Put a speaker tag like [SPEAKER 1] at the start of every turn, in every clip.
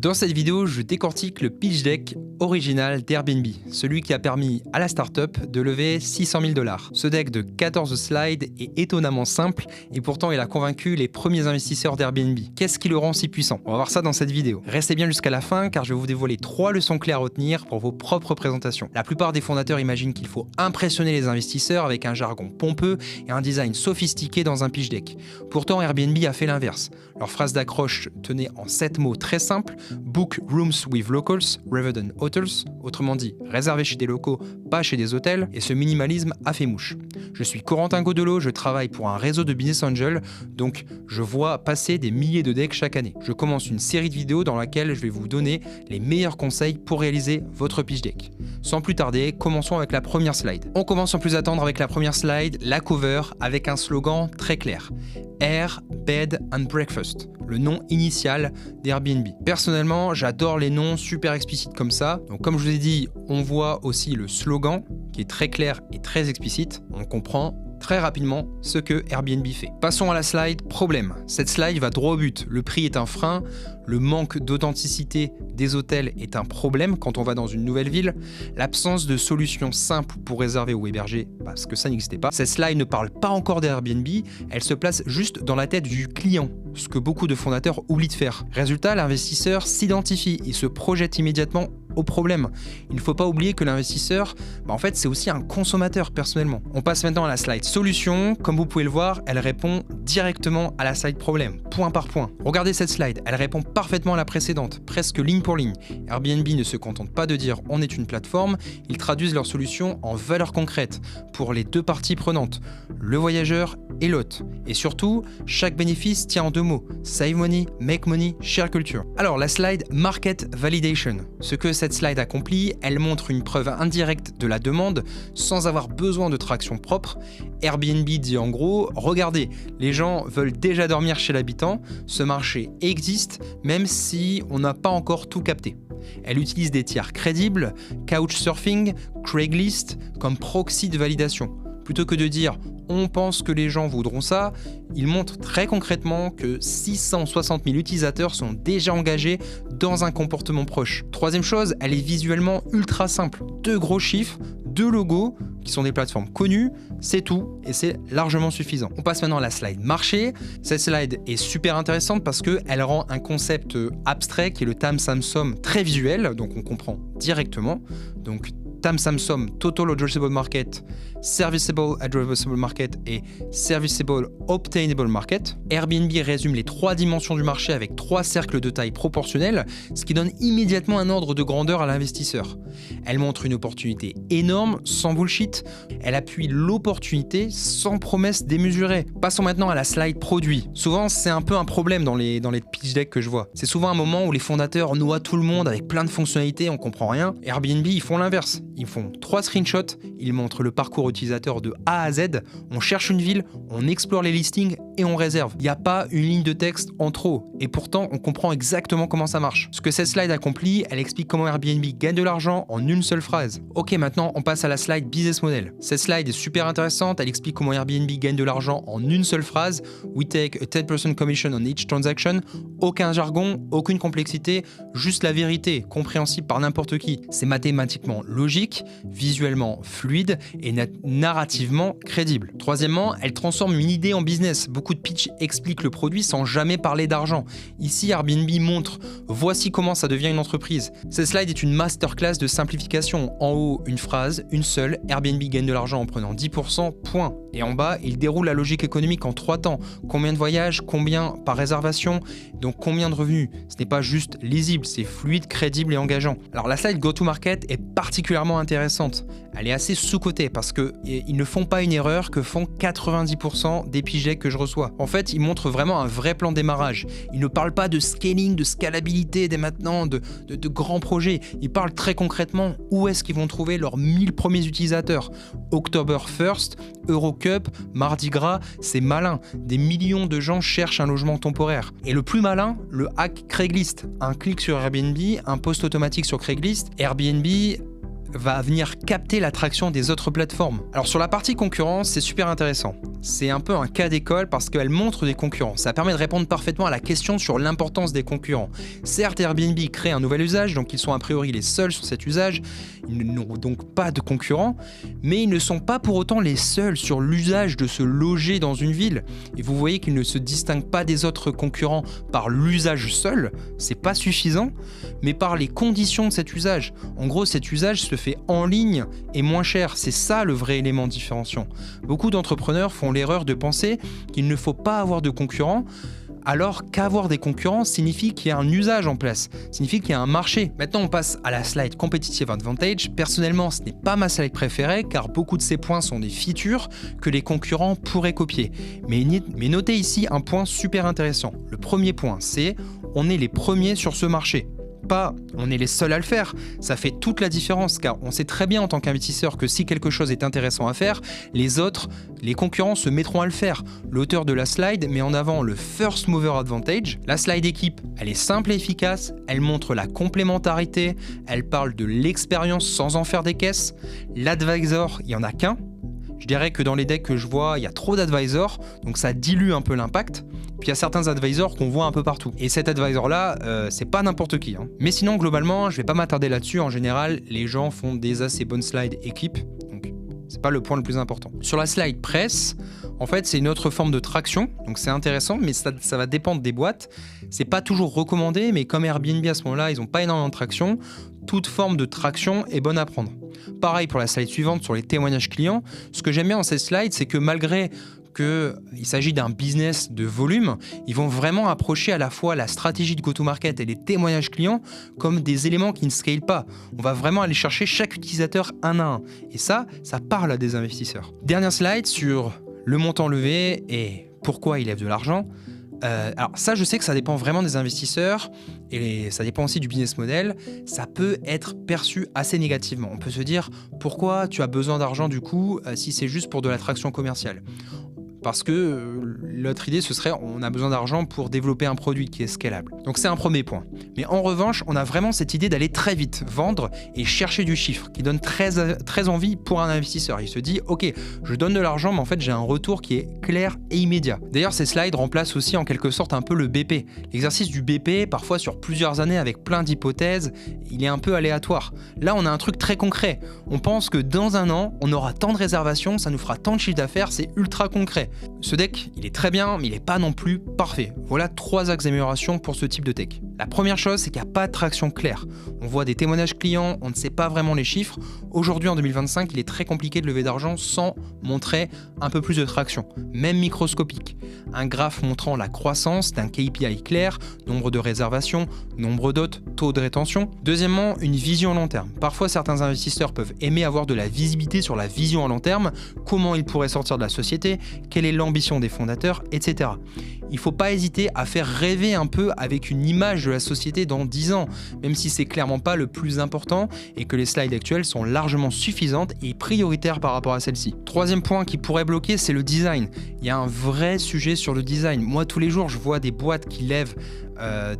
[SPEAKER 1] Dans cette vidéo, je décortique le pitch deck original d'Airbnb, celui qui a permis à la startup de lever 600 000 $. Ce deck de 14 slides est étonnamment simple et pourtant il a convaincu les premiers investisseurs d'Airbnb. Qu'est-ce qui le rend si puissant? On va voir ça dans cette vidéo. Restez bien jusqu'à la fin car je vais vous dévoiler 3 leçons clés à retenir pour vos propres présentations. La plupart des fondateurs imaginent qu'il faut impressionner les investisseurs avec un jargon pompeux et un design sophistiqué dans un pitch deck. Pourtant, Airbnb a fait l'inverse. Leur phrase d'accroche tenait en 7 mots très simples: Book rooms with locals rather than hotels, autrement dit, réserver chez des locaux, pas chez des hôtels, et ce minimalisme a fait mouche. Je suis Corentin Godelot, je travaille pour un réseau de business angels, donc je vois passer des milliers de decks chaque année. Je commence une série de vidéos dans laquelle je vais vous donner les meilleurs conseils pour réaliser votre pitch deck. Sans plus tarder, commençons avec la première slide. On commence sans plus attendre avec la première slide, la cover, avec un slogan très clair: Air, Bed and Breakfast, le nom initial d'Airbnb. Personnellement, j'adore les noms super explicites comme ça. Donc comme je vous ai dit, on voit aussi le slogan qui est très clair et très explicite. On comprend très rapidement ce que Airbnb fait. Passons à la slide problème. Cette slide va droit au but. Le prix est un frein, le manque d'authenticité des hôtels est un problème quand on va dans une nouvelle ville, l'absence de solutions simples pour réserver ou héberger parce que ça n'existait pas. Cette slide ne parle pas encore d'Airbnb, elle se place juste dans la tête du client, ce que beaucoup de fondateurs oublient de faire. Résultat, l'investisseur s'identifie et se projette immédiatement au problème. Il ne faut pas oublier que l'investisseur, en fait, c'est aussi un consommateur personnellement. On passe maintenant à la slide solution. Comme vous pouvez le voir, elle répond directement à la slide problème, point par point. Regardez cette slide, elle répond parfaitement à la précédente, presque ligne pour ligne. Airbnb ne se contente pas de dire on est une plateforme, ils traduisent leur solution en valeurs concrètes pour les deux parties prenantes, le voyageur et l'hôte. Et surtout, chaque bénéfice tient en 2 mots: save money, make money, share culture. Alors la slide market validation. Ce que cette slide accomplit, elle montre une preuve indirecte de la demande sans avoir besoin de traction propre. Airbnb dit en gros, regardez, les gens veulent déjà dormir chez l'habitant, ce marché existe même si on n'a pas encore tout capté. Elle utilise des tiers crédibles, Couchsurfing, Craigslist, comme proxy de validation. Plutôt que de dire « on pense que les gens voudront ça », il montre très concrètement que 660 000 utilisateurs sont déjà engagés dans un comportement proche. Troisième chose, elle est visuellement ultra simple. 2 gros chiffres, 2 logos, qui sont des plateformes connues, c'est tout et c'est largement suffisant. On passe maintenant à la slide marché. Cette slide est super intéressante parce qu'elle rend un concept abstrait qui est le TAM SAM SOM très visuel, donc on comprend directement. Donc TAM SAM SOM, Total Addressable Market, Serviceable Addressable Market et Serviceable Obtainable Market. Airbnb résume les 3 dimensions du marché avec 3 cercles de taille proportionnelle, ce qui donne immédiatement un ordre de grandeur à l'investisseur. Elle montre une opportunité énorme, sans bullshit. Elle appuie l'opportunité sans promesse démesurée. Passons maintenant à la slide produit. Souvent, c'est un peu un problème dans les pitch decks que je vois. C'est souvent un moment où les fondateurs noient tout le monde avec plein de fonctionnalités, on comprend rien. Airbnb, ils font l'inverse. Ils font 3 screenshots, ils montrent le parcours utilisateur de A à Z, on cherche une ville, on explore les listings et on réserve. Il n'y a pas une ligne de texte en trop, et pourtant on comprend exactement comment ça marche. Ce que cette slide accomplit, elle explique comment Airbnb gagne de l'argent en une seule phrase. Ok, maintenant on passe à la slide business model. Cette slide est super intéressante, elle explique comment Airbnb gagne de l'argent en une seule phrase. We take a 10% commission on each transaction. Aucun jargon, aucune complexité, juste la vérité, compréhensible par n'importe qui. C'est mathématiquement logique, visuellement fluide et narrativement crédible. Troisièmement, elle transforme une idée en business. Beaucoup de pitch expliquent le produit sans jamais parler d'argent. Ici, Airbnb montre « voici comment ça devient une entreprise ». Cette slide est une masterclass de simplification. En haut, une phrase, une seule, Airbnb gagne de l'argent en prenant 10%, point. Et en bas, il déroule la logique économique en 3 temps. Combien de voyages, combien par réservation, donc combien de revenus. Ce n'est pas juste lisible, c'est fluide, crédible et engageant. Alors la slide Go-to-Market est particulièrement intéressante. Elle est assez sous-cotée parce qu'ils ne font pas une erreur que font 90% des pitch decks que je reçois. En fait, ils montrent vraiment un vrai plan de démarrage. Ils ne parlent pas de scaling, de scalabilité dès maintenant, de grands projets. Ils parlent très concrètement où est-ce qu'ils vont trouver leurs 1000 premiers utilisateurs. October 1st, Eurocup, Mardi Gras, c'est malin. Des millions de gens cherchent un logement temporaire. Et le plus malin, le hack Craigslist. Un clic sur Airbnb, un post automatique sur Craigslist. Airbnb va venir capter l'attraction des autres plateformes. Alors sur la partie concurrence, c'est super intéressant. C'est un peu un cas d'école parce qu'elle montre des concurrents. Ça permet de répondre parfaitement à la question sur l'importance des concurrents. Certes, Airbnb crée un nouvel usage, donc ils sont a priori les seuls sur cet usage. Ils n'ont donc pas de concurrents, mais ils ne sont pas pour autant les seuls sur l'usage de se loger dans une ville. Et vous voyez qu'ils ne se distinguent pas des autres concurrents par l'usage seul, c'est pas suffisant, mais par les conditions de cet usage. En gros, cet usage se fait en ligne et moins cher, c'est ça le vrai élément différenciant. Beaucoup d'entrepreneurs font l'erreur de penser qu'il ne faut pas avoir de concurrents, alors qu'avoir des concurrents signifie qu'il y a un usage en place, signifie qu'il y a un marché. Maintenant, on passe à la slide Competitive Advantage. Personnellement, ce n'est pas ma slide préférée, car beaucoup de ces points sont des features que les concurrents pourraient copier. Mais notez ici un point super intéressant. Le premier point, c'est on est les premiers sur ce marché. Pas on est les seuls à le faire, ça fait toute la différence car on sait très bien en tant qu'investisseur que si quelque chose est intéressant à faire, les autres, les concurrents se mettront à le faire. L'auteur de la slide met en avant le First Mover Advantage. La slide équipe, elle est simple et efficace, elle montre la complémentarité, elle parle de l'expérience sans en faire des caisses. L'advisor, il n'y en a qu'un. Je dirais que dans les decks que je vois, il y a trop d'advisors, donc ça dilue un peu l'impact. Puis il y a certains advisors qu'on voit un peu partout. Et cet advisor-là, c'est pas n'importe qui. Mais sinon, globalement, je vais pas m'attarder là-dessus. En général, les gens font des assez bonnes slides équipe, donc c'est pas le point le plus important. Sur la slide presse, en fait, c'est une autre forme de traction, donc c'est intéressant, mais ça va dépendre des boîtes. C'est pas toujours recommandé, mais comme Airbnb à ce moment-là, ils ont pas énormément de traction. Toute forme de traction est bonne à prendre. Pareil pour la slide suivante sur les témoignages clients. Ce que j'aime bien dans cette slide, c'est que malgré qu'il s'agit d'un business de volume, ils vont vraiment approcher à la fois la stratégie de go-to-market et les témoignages clients comme des éléments qui ne scalent pas. On va vraiment aller chercher chaque utilisateur un à un. Et ça parle à des investisseurs. Dernière slide sur le montant levé et pourquoi ils lèvent de l'argent. Alors ça, je sais que ça dépend vraiment des investisseurs et ça dépend aussi du business model. Ça peut être perçu assez négativement. On peut se dire, pourquoi tu as besoin d'argent du coup si c'est juste pour de l'attraction commerciale ? Parce que l'autre idée, ce serait on a besoin d'argent pour développer un produit qui est scalable. Donc c'est un premier point. Mais en revanche, on a vraiment cette idée d'aller très vite, vendre et chercher du chiffre, qui donne très envie pour un investisseur. Il se dit, ok, je donne de l'argent, mais en fait j'ai un retour qui est clair et immédiat. D'ailleurs, ces slides remplacent aussi en quelque sorte un peu le BP. L'exercice du BP, parfois sur plusieurs années avec plein d'hypothèses, il est un peu aléatoire. Là, on a un truc très concret. On pense que dans un an, on aura tant de réservations, ça nous fera tant de chiffre d'affaires, c'est ultra concret. Ce deck, il est très bien, mais il n'est pas non plus parfait. Voilà 3 axes d'amélioration pour ce type de tech. La première chose, c'est qu'il n'y a pas de traction claire. On voit des témoignages clients, on ne sait pas vraiment les chiffres. Aujourd'hui, en 2025, il est très compliqué de lever d'argent sans montrer un peu plus de traction, même microscopique. Un graphe montrant la croissance d'un KPI clair, nombre de réservations, nombre d'hôtes, taux de rétention. Deuxièmement, une vision à long terme. Parfois, certains investisseurs peuvent aimer avoir de la visibilité sur la vision à long terme, comment ils pourraient sortir de la société, quelle est l'ambition des fondateurs, etc. Il ne faut pas hésiter à faire rêver un peu avec une image de la société dans 10 ans, même si c'est clairement pas le plus important et que les slides actuelles sont largement suffisantes et prioritaires par rapport à celle-ci. Troisième point qui pourrait bloquer, c'est le design. Il y a un vrai sujet sur le design. Moi, tous les jours, je vois des boîtes qui lèvent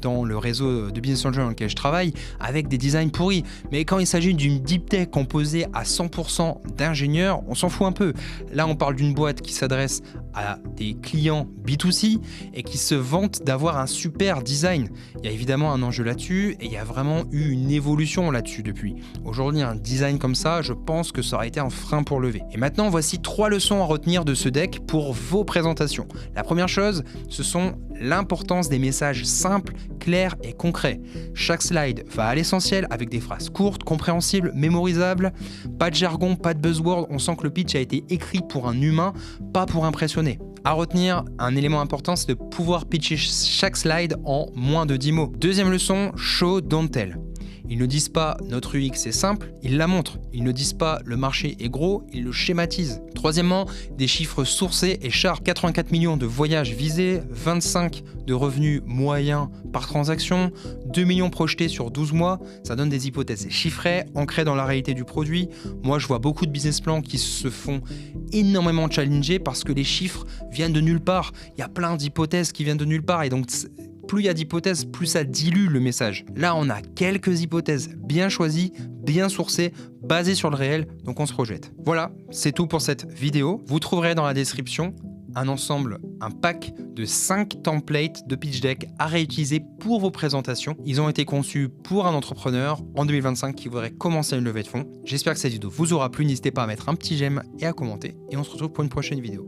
[SPEAKER 1] dans le réseau de Business Angel dans lequel je travaille avec des designs pourris. Mais quand il s'agit d'une deep tech composée à 100% d'ingénieurs, on s'en fout un peu. Là, on parle d'une boîte qui s'adresse à des clients B2C et qui se vante d'avoir un super design. Il y a évidemment un enjeu là-dessus et il y a vraiment eu une évolution là-dessus depuis. Aujourd'hui, un design comme ça, je pense que ça aurait été un frein pour lever. Et maintenant, voici 3 leçons à retenir de ce deck pour vos présentations. La première chose, ce sont l'importance des messages simples, clairs et concrets. Chaque slide va à l'essentiel avec des phrases courtes, compréhensibles, mémorisables, pas de jargon, pas de buzzword, on sent que le pitch a été écrit pour un humain, pas pour impressionner. À retenir, un élément important, c'est de pouvoir pitcher chaque slide en moins de 10 mots. Deuxième leçon, show, don't tell. Ils ne disent pas notre UX est simple, ils la montrent. Ils ne disent pas le marché est gros, ils le schématisent. Troisièmement, des chiffres sourcés et sharp. 84 millions de voyages visés, 25 de revenus moyens par transaction, 2 millions projetés sur 12 mois. Ça donne des hypothèses chiffrées, ancrées dans la réalité du produit. Moi, je vois beaucoup de business plans qui se font énormément challenger parce que les chiffres viennent de nulle part. Il y a plein d'hypothèses qui viennent de nulle part et donc plus il y a d'hypothèses, plus ça dilue le message. Là, on a quelques hypothèses bien choisies, bien sourcé, basé sur le réel, donc on se projette. Voilà, c'est tout pour cette vidéo. Vous trouverez dans la description un pack de 5 templates de pitch deck à réutiliser pour vos présentations. Ils ont été conçus pour un entrepreneur en 2025 qui voudrait commencer une levée de fonds. J'espère que cette vidéo vous aura plu. N'hésitez pas à mettre un petit j'aime et à commenter. Et on se retrouve pour une prochaine vidéo.